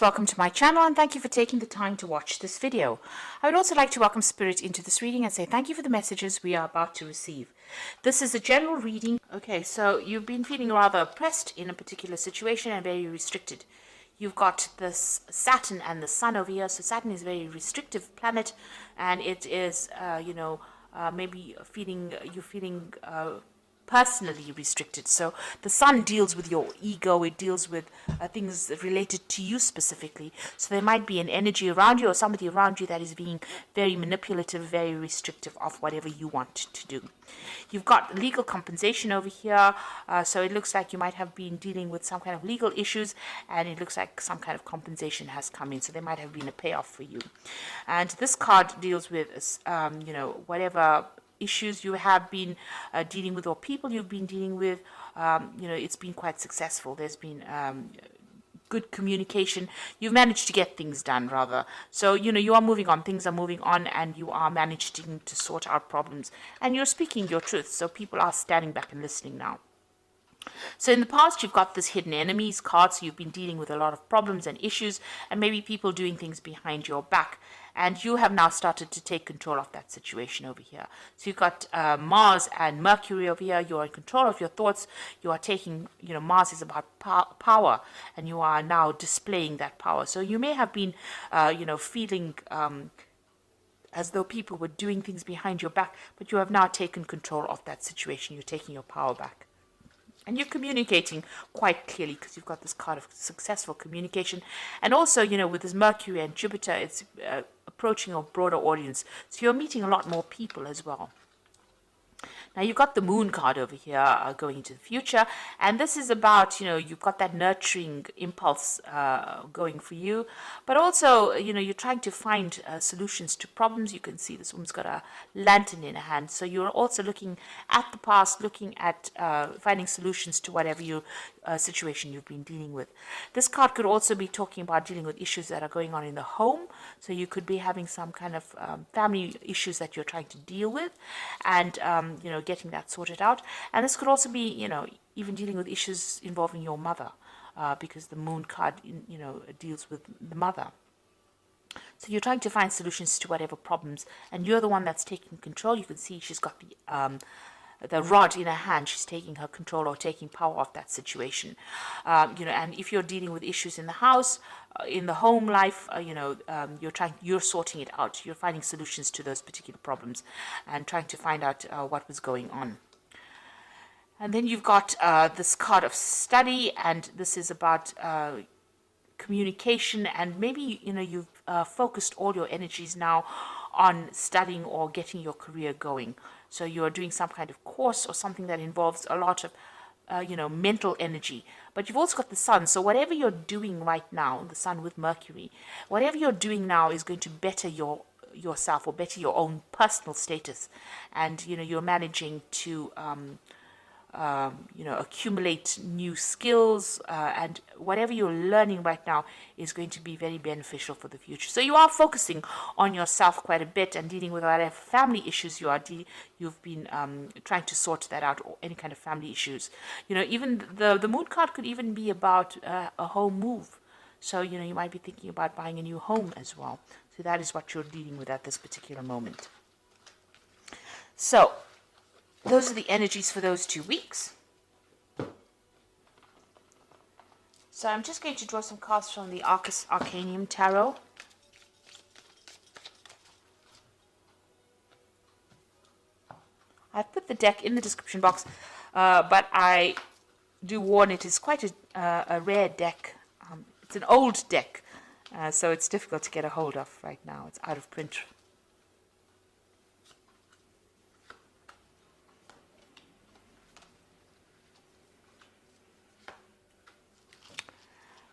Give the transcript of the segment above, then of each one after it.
Welcome to my channel and thank you for taking the time to watch this video. I would also like to welcome Spirit into this reading and say thank you for the messages we are about to receive. This is a general reading. Okay, so you've been feeling rather oppressed in a particular situation and very restricted. You've got this Saturn and the Sun over here. So Saturn is a very restrictive planet and it is, maybe you're feeling personally restricted. So the sun deals with your ego, it deals with things related to you specifically. So there might be an energy around you or somebody around you that is being very manipulative, very restrictive of whatever you want to do. You've got legal compensation over here, so it looks like you might have been dealing with some kind of legal issues and it looks like some kind of compensation has come in, so there might have been a payoff for you. And this card deals with whatever issues you have been dealing with or people you've been dealing with. It's been quite successful. There's been good communication. You've managed to get things done, rather. So, you are moving on. Things are moving on and you are managing to sort out problems. And you're speaking your truth. So people are standing back and listening now. So in the past, you've got this hidden enemies card, so you've been dealing with a lot of problems and issues and maybe people doing things behind your back. And you have now started to take control of that situation over here. So you've got Mars and Mercury over here. You're in control of your thoughts. You are taking, Mars is about power and you are now displaying that power. So you may have been, feeling as though people were doing things behind your back, but you have now taken control of that situation. You're taking your power back. And you're communicating quite clearly because you've got this card of successful communication. And also, with this Mercury and Jupiter, it's approaching a broader audience. So you're meeting a lot more people as well. Now, you've got the Moon card over here going into the future. And this is about, you've got that nurturing impulse going for you. But also, you're trying to find solutions to problems. You can see this woman's got a lantern in her hand. So you're also looking at the past, looking at finding solutions to whatever situation you've been dealing with. This card could also be talking about dealing with issues that are going on in the home. So you could be having some kind of family issues that you're trying to deal with and, getting that sorted out. And this could also be, even dealing with issues involving your mother because the Moon card, deals with the mother. So you're trying to find solutions to whatever problems, and you're the one that's taking control. You can see she's got the rod in her hand. She's taking her control or taking power of that situation. And if you're dealing with issues in the house, in the home life, you're sorting it out. You're finding solutions to those particular problems and trying to find out what was going on. And then you've got this card of study, and this is about communication, and maybe you've focused all your energies now on studying or getting your career going. So you're doing some kind of course or something that involves a lot of mental energy. But you've also got the Sun. So whatever you're doing right now, the Sun with Mercury, whatever you're doing now is going to better yourself or better your own personal status. And you're managing to accumulate new skills, and whatever you're learning right now is going to be very beneficial for the future. So you are focusing on yourself quite a bit and dealing with whatever family issues you've been trying to sort that out, or any kind of family issues. Even the Moon card could even be about a home move. So, you might be thinking about buying a new home as well. So that is what you're dealing with at this particular moment. So those are the energies for those 2 weeks. So I'm just going to draw some cards from the Arcus Arcanium Tarot. I've put the deck in the description box, but I do warn it is quite a rare deck. It's an old deck, so it's difficult to get a hold of right now. It's out of print.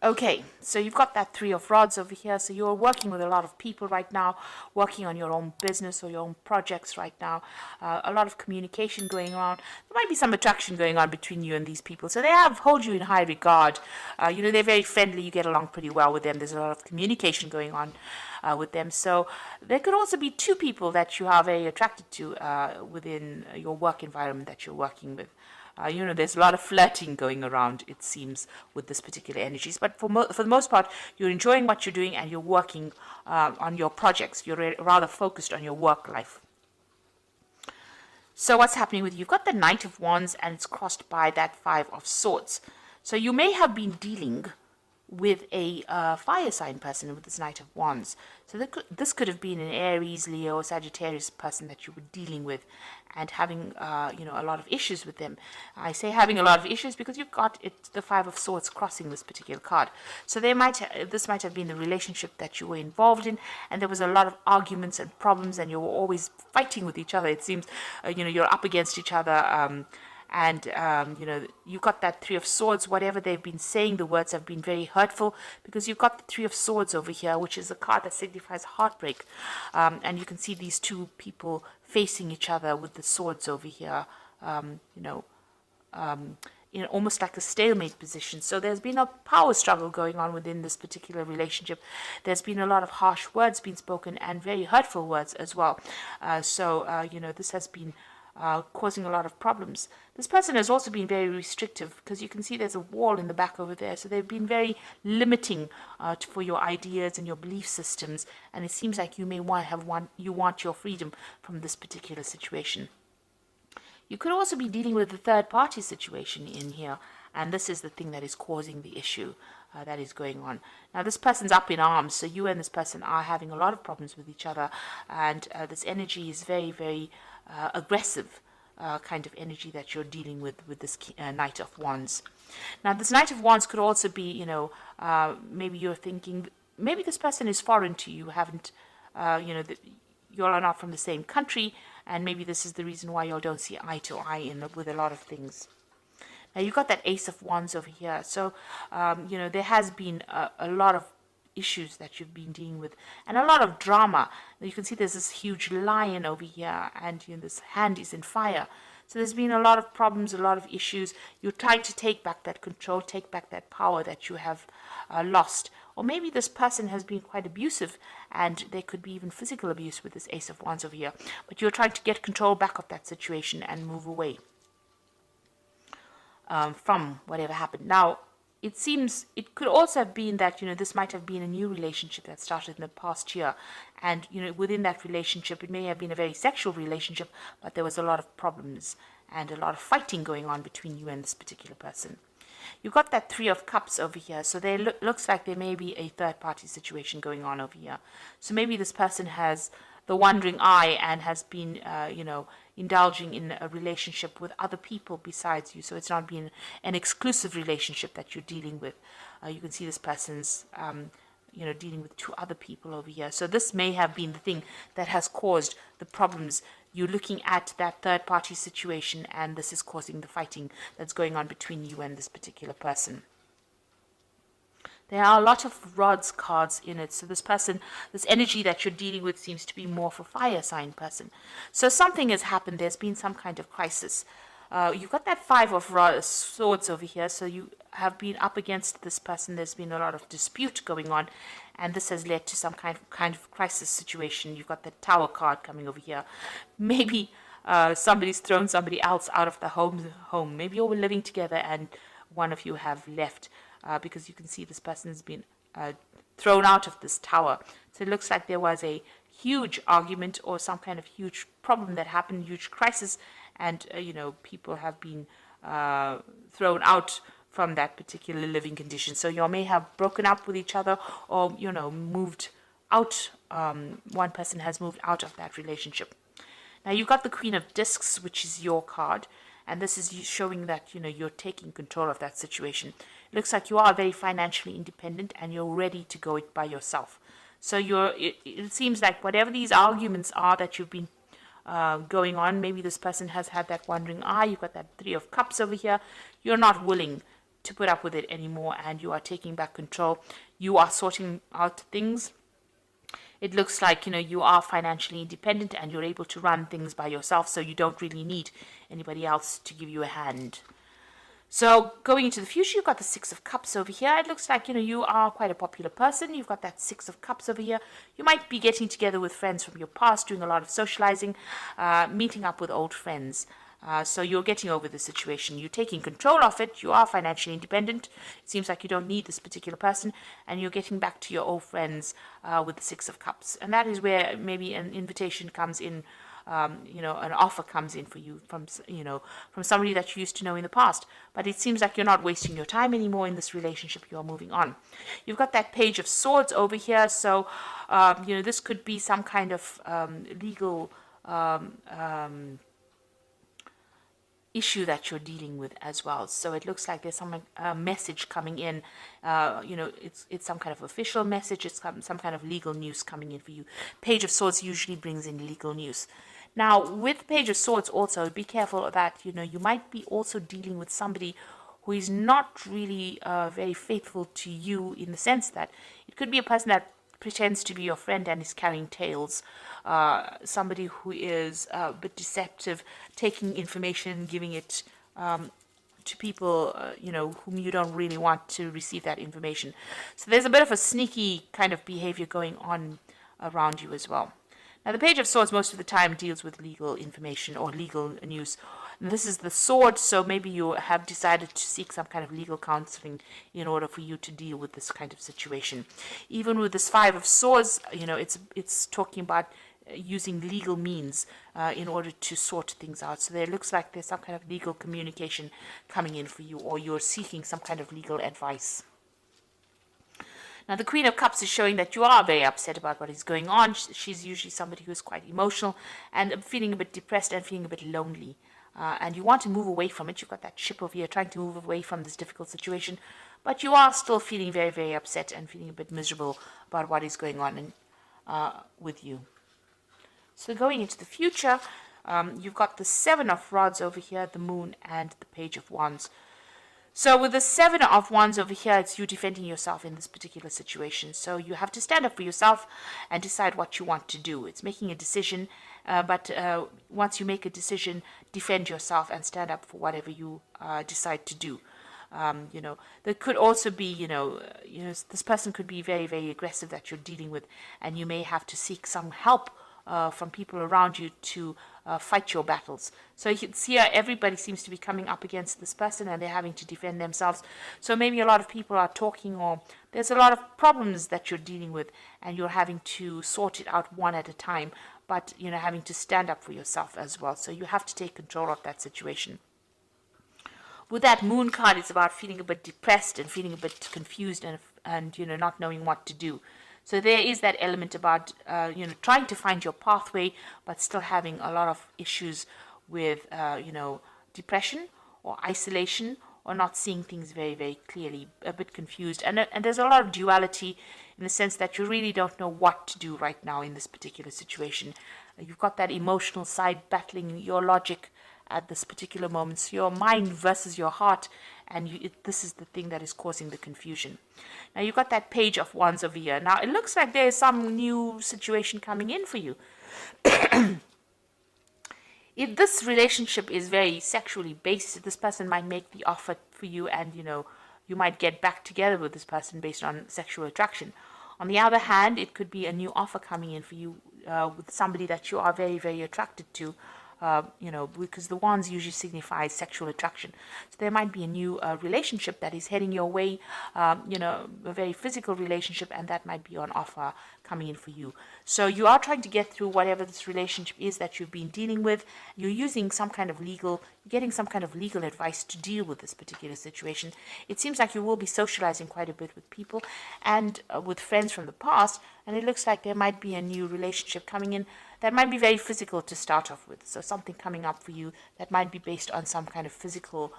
Okay, so you've got that Three of Rods over here. So you're working with a lot of people right now, working on your own business or your own projects right now. A lot of communication going on. There might be some attraction going on between you and these people. So they hold you in high regard. They're very friendly. You get along pretty well with them. There's a lot of communication going on with them. So there could also be two people that you are very attracted to within your work environment that you're working with. There's a lot of flirting going around, it seems, with this particular energies. But for the most part, you're enjoying what you're doing and you're working on your projects. You're rather focused on your work life. So what's happening with you? You've got the Knight of Wands and it's crossed by that Five of Swords. So you may have been dealing with a fire sign person with this Knight of Wands. So this could have been an Aries, Leo, Sagittarius person that you were dealing with and having, a lot of issues with them. I say having a lot of issues because you've got the Five of Swords crossing this particular card. So this might have been the relationship that you were involved in, and there was a lot of arguments and problems, and you were always fighting with each other. It seems, you're up against each other. You've got that Three of Swords. Whatever they've been saying, the words have been very hurtful because you've got the Three of Swords over here, which is a card that signifies heartbreak. And you can see these two people facing each other with the swords over here, almost like a stalemate position. So there's been a power struggle going on within this particular relationship. There's been a lot of harsh words being spoken and very hurtful words as well. This has been causing a lot of problems. This person has also been very restrictive because you can see there's a wall in the back over there. So they've been very limiting for your ideas and your belief systems. And it seems like you may want your freedom from this particular situation. You could also be dealing with the third party situation in here. And this is the thing that is causing the issue that is going on. Now, this person's up in arms. So you and this person are having a lot of problems with each other. And this energy is very, very aggressive kind of energy that you're dealing with this Knight of Wands. Now, this Knight of Wands could also be, maybe you're thinking, maybe this person is foreign to you, you are not from the same country, and maybe this is the reason why you don't see eye to eye with a lot of things. Now, you've got that Ace of Wands over here. So, there has been a lot of issues that you've been dealing with and a lot of drama. You can see there's this huge lion over here and this hand is in fire. So there's been a lot of problems, a lot of issues. You're trying to take back that control, take back that power that you have lost. Or maybe this person has been quite abusive and there could be even physical abuse with this Ace of Wands over here. But you're trying to get control back of that situation and move away from whatever happened. Now, it seems it could also have been that, this might have been a new relationship that started in the past year. And, within that relationship, it may have been a very sexual relationship, but there was a lot of problems and a lot of fighting going on between you and this particular person. You've got that Three of Cups over here. So there looks like there may be a third party situation going on over here. So maybe this person has the wandering eye and has been, indulging in a relationship with other people besides you. So it's not been an exclusive relationship that you're dealing with. You can see this person's, dealing with two other people over here. So this may have been the thing that has caused the problems. You're looking at that third party situation and this is causing the fighting that's going on between you and this particular person. There are a lot of rods cards in it. So this person, this energy that you're dealing with seems to be more for fire sign person. So something has happened. There's been some kind of crisis. You've got that Five of Swords over here. So you have been up against this person. There's been a lot of dispute going on. And this has led to some kind of crisis situation. You've got the Tower card coming over here. Maybe somebody's thrown somebody else out of the home. Maybe you were living together and one of you have left. Because you can see this person has been thrown out of this tower. So it looks like there was a huge argument or some kind of huge problem that happened, huge crisis, and people have been thrown out from that particular living condition. So you may have broken up with each other or moved out. One person has moved out of that relationship. Now you've got the Queen of Discs, which is your card. And this is showing that, you're taking control of that situation. It looks like you are very financially independent and you're ready to go it by yourself. So it seems like whatever these arguments are that you've been going on, maybe this person has had that wandering eye. You've got that Three of Cups over here. You're not willing to put up with it anymore and you are taking back control. You are sorting out things. It looks like, you are financially independent and you're able to run things by yourself, so you don't really need anybody else to give you a hand. So going into the future, you've got the Six of Cups over here. It looks like, you are quite a popular person. You've got that Six of Cups over here. You might be getting together with friends from your past, doing a lot of socializing, meeting up with old friends. So you're getting over the situation. You're taking control of it. You are financially independent. It seems like you don't need this particular person, and you're getting back to your old friends with the Six of Cups. And that is where maybe an invitation comes in. An offer comes in for you from somebody that you used to know in the past. But it seems like you're not wasting your time anymore in this relationship. You are moving on. You've got that Page of Swords over here. So, this could be some kind of legal issue that you're dealing with as well. So it looks like there's some message coming in. It's some kind of official message. It's some kind of legal news coming in for you. Page of Swords usually brings in legal news. Now, with Page of Swords also, be careful that, you might be also dealing with somebody who is not really very faithful to you, in the sense that it could be a person that pretends to be your friend and is carrying tales. Somebody who is a bit deceptive, taking information, giving it to people, whom you don't really want to receive that information. So there's a bit of a sneaky kind of behavior going on around you as well. Now, the Page of Swords most of the time deals with legal information or legal news. And this is the sword, so maybe you have decided to seek some kind of legal counseling in order for you to deal with this kind of situation. Even with this Five of Swords, it's talking about using legal means in order to sort things out. So there looks like there's some kind of legal communication coming in for you, or you're seeking some kind of legal advice. Now, the Queen of Cups is showing that you are very upset about what is going on. She's usually somebody who is quite emotional and feeling a bit depressed and feeling a bit lonely. And you want to move away from it. You've got that ship over here trying to move away from this difficult situation. But you are still feeling very, very upset and feeling a bit miserable about what is going on with you. So going into the future, you've got the Seven of Rods over here, the Moon, and the Page of Wands. So with the Seven of Wands over here, it's you defending yourself in this particular situation. So you have to stand up for yourself and decide what you want to do. It's making a decision, but once you make a decision, defend yourself and stand up for whatever you decide to do. There could also be, this person could be very, very aggressive that you're dealing with, and you may have to seek some help from people around you to fight your battles. So you can see how everybody seems to be coming up against this person and they're having to defend themselves. So maybe a lot of people are talking, or there's a lot of problems that you're dealing with and you're having to sort it out one at a time, but having to stand up for yourself as well. So you have to take control of that situation. With that Moon card, it's about feeling a bit depressed and feeling a bit confused and not knowing what to do. So there is that element about, trying to find your pathway, but still having a lot of issues with, depression or isolation, or not seeing things very, very clearly, a bit confused. And there's a lot of duality in the sense that you really don't know what to do right now in this particular situation. You've got that emotional side battling your logic at this particular moment. So your mind versus your heart, and this is the thing that is causing the confusion. Now you've got that Page of Wands over here. Now it looks like there is some new situation coming in for you. If this relationship is very sexually based, this person might make the offer for you, and you might get back together with this person based on sexual attraction. On the other hand, it could be a new offer coming in for you with somebody that you are very, very attracted to. Because the wands usually signify sexual attraction. So there might be a new relationship that is heading your way, a very physical relationship, and that might be on offer coming in for you. So you are trying to get through whatever this relationship is that you've been dealing with. You're using some kind of getting some kind of legal advice to deal with this particular situation. It seems like you will be socializing quite a bit with people and with friends from the past, and it looks like there might be a new relationship coming in that might be very physical to start off with. So something coming up for you that might be based on some kind of physical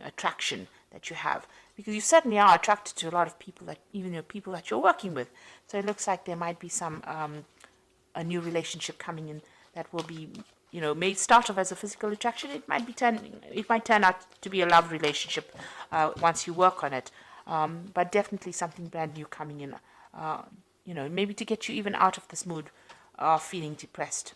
attraction that you have. Because you certainly are attracted to a lot of people, that even people that you're working with. So it looks like there might be some a new relationship coming in that will be, may start off as a physical attraction. It might turn out to be a love relationship once you work on it. But definitely something brand new coming in. Maybe to get you even out of this mood of feeling depressed.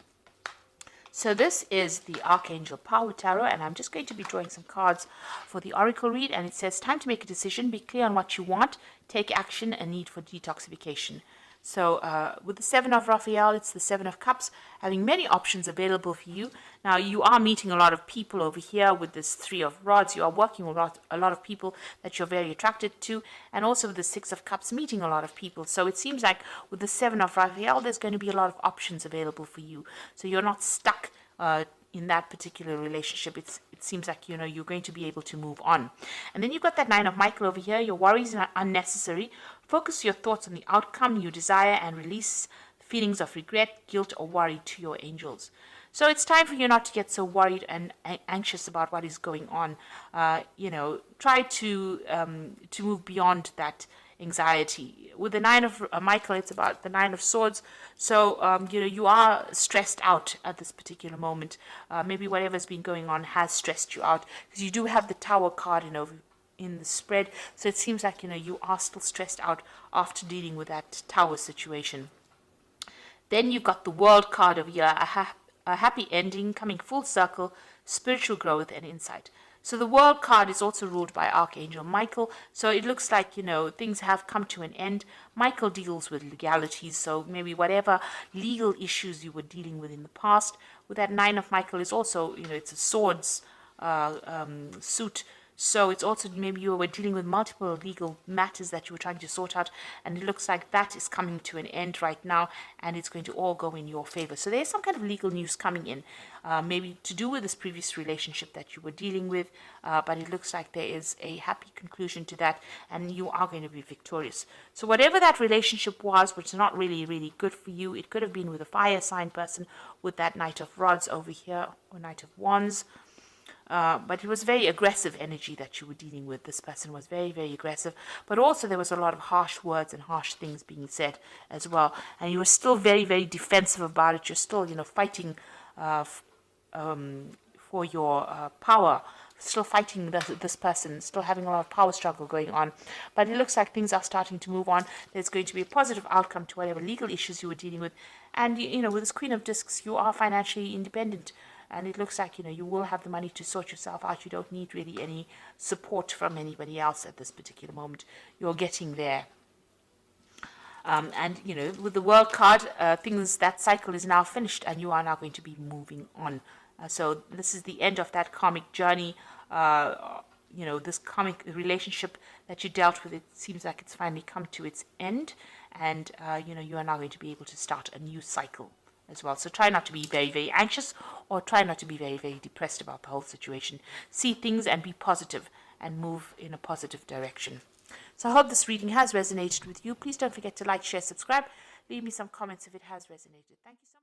So this is the Archangel Power Tarot, and I'm just going to be drawing some cards for the Oracle read, and it says, time to make a decision, be clear on what you want, take action, and need for detoxification. So with the Seven of Raphael, it's the Seven of Cups, having many options available for you. Now, you are meeting a lot of people over here with this Three of Rods. You are working with a lot of people that you're very attracted to, and also with the Six of Cups, meeting a lot of people. So it seems like with the Seven of Raphael, there's going to be a lot of options available for you. So you're not stuck in that particular relationship. It seems like, you know, you're going to be able to move on. And then you've got that Nine of Michael over here. Your worries are unnecessary. Focus your thoughts on the outcome you desire and release feelings of regret, guilt, or worry to your angels. So it's time for you not to get so worried and anxious about what is going on. You know, try to move beyond that anxiety. With the Nine of Michael, it's about the Nine of Swords. So, you know, you are stressed out at this particular moment. Maybe whatever's been going on has stressed you out, because you do have the Tower card in the spread. So it seems like, you know, you are still stressed out after dealing with that Tower situation. Then you've got the World card of here, a happy ending, coming full circle, spiritual growth and insight. So the World card is also ruled by Archangel Michael. So it looks like, you know, things have come to an end. Michael deals with legalities. So maybe whatever legal issues you were dealing with in the past. With that Nine of Michael is also, you know, it's a swords suit. So it's also maybe you were dealing with multiple legal matters that you were trying to sort out, and it looks like that is coming to an end right now, and it's going to all go in your favor. So there's some kind of legal news coming in, maybe to do with this previous relationship that you were dealing with, but it looks like there is a happy conclusion to that, and you are going to be victorious. So whatever that relationship was, which is not really good for you, it could have been with a fire sign person with that Knight of Rods over here, or Knight of Wands. But it was very aggressive energy that you were dealing with. This person was very aggressive. But also there was a lot of harsh words and harsh things being said as well. And you were still very defensive about it. You're still, you know, fighting for your power. Still fighting this person, still having a lot of power struggle going on. But it looks like things are starting to move on. There's going to be a positive outcome to whatever legal issues you were dealing with. And, you know, with this Queen of Discs, you are financially independent. And it looks like, you know, you will have the money to sort yourself out. You don't need really any support from anybody else at this particular moment. You're getting there. And, you know, with the World card, that cycle is now finished, and you are now going to be moving on. So this is the end of that karmic journey. You know, this karmic relationship that you dealt with, it seems like it's finally come to its end. And, you know, you are now going to be able to start a new cycle as well. So try not to be very anxious, or try not to be very depressed about the whole situation. See things and be positive and move in a positive direction. So I hope this reading has resonated with you. Please don't forget to like, share, subscribe. Leave me some comments if it has resonated. Thank you so much.